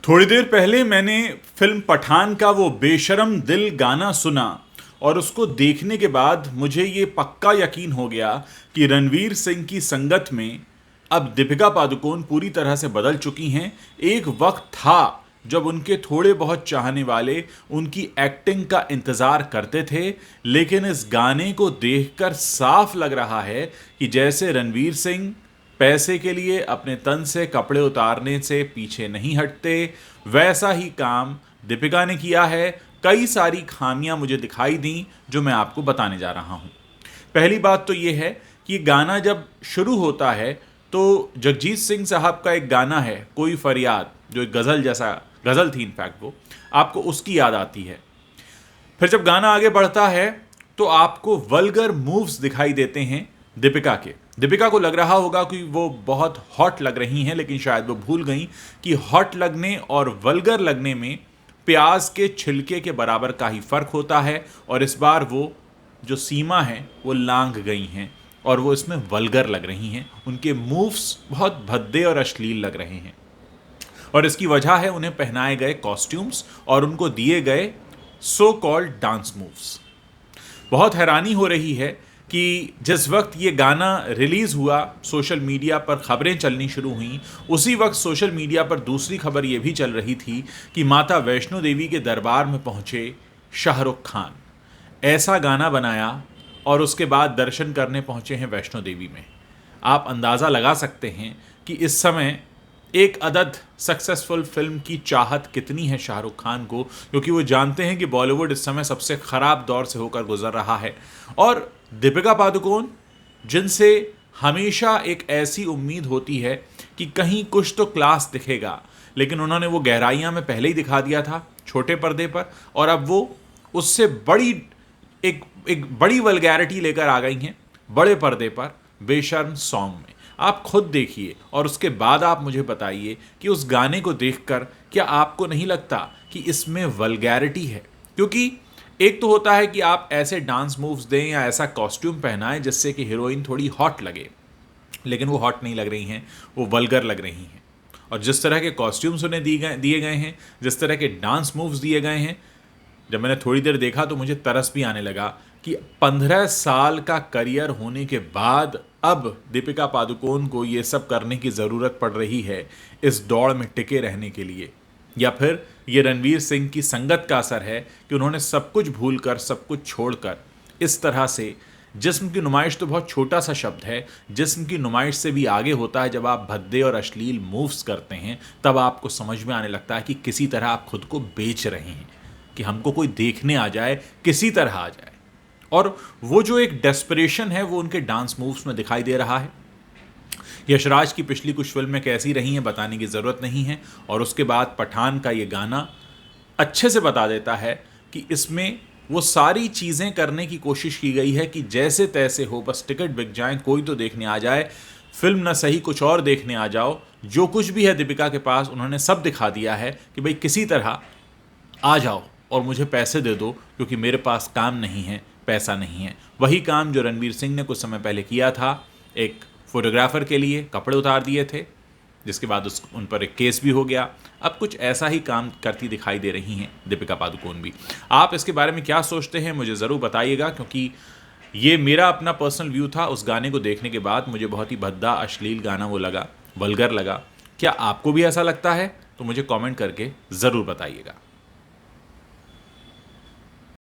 थोड़ी देर पहले मैंने फिल्म पठान का वो बेशरम दिल गाना सुना और उसको देखने के बाद मुझे ये पक्का यकीन हो गया कि रणवीर सिंह की संगत में अब दीपिका पादुकोण पूरी तरह से बदल चुकी हैं। एक वक्त था जब उनके थोड़े बहुत चाहने वाले उनकी एक्टिंग का इंतज़ार करते थे, लेकिन इस गाने को देखकर साफ लग रहा है कि जैसे रणवीर सिंह पैसे के लिए अपने तन से कपड़े उतारने से पीछे नहीं हटते, वैसा ही काम दीपिका ने किया है। कई सारी खामियां मुझे दिखाई दी जो मैं आपको बताने जा रहा हूं। पहली बात तो ये है कि ये गाना जब शुरू होता है तो जगजीत सिंह साहब का एक गाना है कोई फरियाद, जो एक गज़ल जैसा गज़ल थी इनफैक्ट, वो आपको उसकी याद आती है। फिर जब गाना आगे बढ़ता है तो आपको वल्गर मूव्स दिखाई देते हैं दीपिका के। दीपिका को लग रहा होगा कि वो बहुत हॉट लग रही हैं, लेकिन शायद वो भूल गई कि हॉट लगने और वल्गर लगने में प्याज के छिलके के बराबर का ही फर्क होता है। और इस बार वो जो सीमा है वो लांघ गई हैं और वो इसमें वल्गर लग रही हैं। उनके मूव्स बहुत भद्दे और अश्लील लग रहे हैं और इसकी वजह है उन्हें पहनाए गए कॉस्ट्यूम्स और उनको दिए गए सो कॉल्ड डांस मूव्स। बहुत हैरानी हो रही है कि जिस वक्त ये गाना रिलीज़ हुआ, सोशल मीडिया पर खबरें चलनी शुरू हुई, उसी वक्त सोशल मीडिया पर दूसरी खबर ये भी चल रही थी कि माता वैष्णो देवी के दरबार में पहुँचे शाहरुख खान, ऐसा गाना बनाया और उसके बाद दर्शन करने पहुँचे हैं वैष्णो देवी में। आप अंदाज़ा लगा सकते हैं कि इस समय एक अदद सक्सेसफुल फिल्म की चाहत कितनी है शाहरुख खान को, क्योंकि वो जानते हैं कि बॉलीवुड इस समय सबसे ख़राब दौर से होकर गुजर रहा है। और दीपिका पादुकोण, जिनसे हमेशा एक ऐसी उम्मीद होती है कि कहीं कुछ तो क्लास दिखेगा, लेकिन उन्होंने वो गहराइयाँ में पहले ही दिखा दिया था छोटे पर्दे पर, और अब वो उससे बड़ी एक बड़ी वल्गैरिटी लेकर आ गई हैं बड़े पर्दे पर बेशर्म सॉन्ग में। आप खुद देखिए और उसके बाद आप मुझे बताइए कि उस गाने को देखकर क्या आपको नहीं लगता कि इसमें वल्गैरिटी है। क्योंकि एक तो होता है कि आप ऐसे डांस मूव्स दें या ऐसा कॉस्ट्यूम पहनाएं जिससे कि हीरोइन थोड़ी हॉट लगे, लेकिन वो हॉट नहीं लग रही हैं, वो वल्गर लग रही हैं। और जिस तरह के कॉस्ट्यूम्स उन्हें दिए गए हैं, जिस तरह के डांस मूव्स दिए गए हैं, जब मैंने थोड़ी देर देखा तो मुझे तरस भी आने लगा कि 15 साल का करियर होने के बाद अब दीपिका पादुकोण को ये सब करने की ज़रूरत पड़ रही है इस दौड़ में टिके रहने के लिए, या फिर ये रणवीर सिंह की संगत का असर है कि उन्होंने सब कुछ भूलकर, सब कुछ छोड़कर इस तरह से, जिस्म की नुमाइश तो बहुत छोटा सा शब्द है, जिस्म की नुमाइश से भी आगे होता है जब आप भद्दे और अश्लील मूव्स करते हैं, तब आपको समझ में आने लगता है कि किसी तरह आप खुद को बेच रहे हैं कि हमको कोई देखने आ जाए, किसी तरह आ जाए। और वो जो एक डेस्परेशन है वो उनके डांस मूव्स में दिखाई दे रहा है। यशराज की पिछली कुछ फिल्में कैसी रही हैं बताने की ज़रूरत नहीं है, और उसके बाद पठान का ये गाना अच्छे से बता देता है कि इसमें वो सारी चीज़ें करने की कोशिश की गई है कि जैसे तैसे हो, बस टिकट बिक जाएं, कोई तो देखने आ जाए, फिल्म ना सही कुछ और देखने आ जाओ। जो कुछ भी है दीपिका के पास उन्होंने सब दिखा दिया है कि भाई किसी तरह आ जाओ और मुझे पैसे दे दो, क्योंकि मेरे पास काम नहीं है, पैसा नहीं है। वही काम जो रणवीर सिंह ने कुछ समय पहले किया था, एक फोटोग्राफर के लिए कपड़े उतार दिए थे, जिसके बाद उन पर एक केस भी हो गया। अब कुछ ऐसा ही काम करती दिखाई दे रही हैं दीपिका पादुकोण भी। आप इसके बारे में क्या सोचते हैं मुझे ज़रूर बताइएगा, क्योंकि ये मेरा अपना पर्सनल व्यू था। उस गाने को देखने के बाद मुझे बहुत ही भद्दा अश्लील गाना वो लगा, वल्गर लगा। क्या आपको भी ऐसा लगता है? तो मुझे कमेंट करके ज़रूर बताइएगा।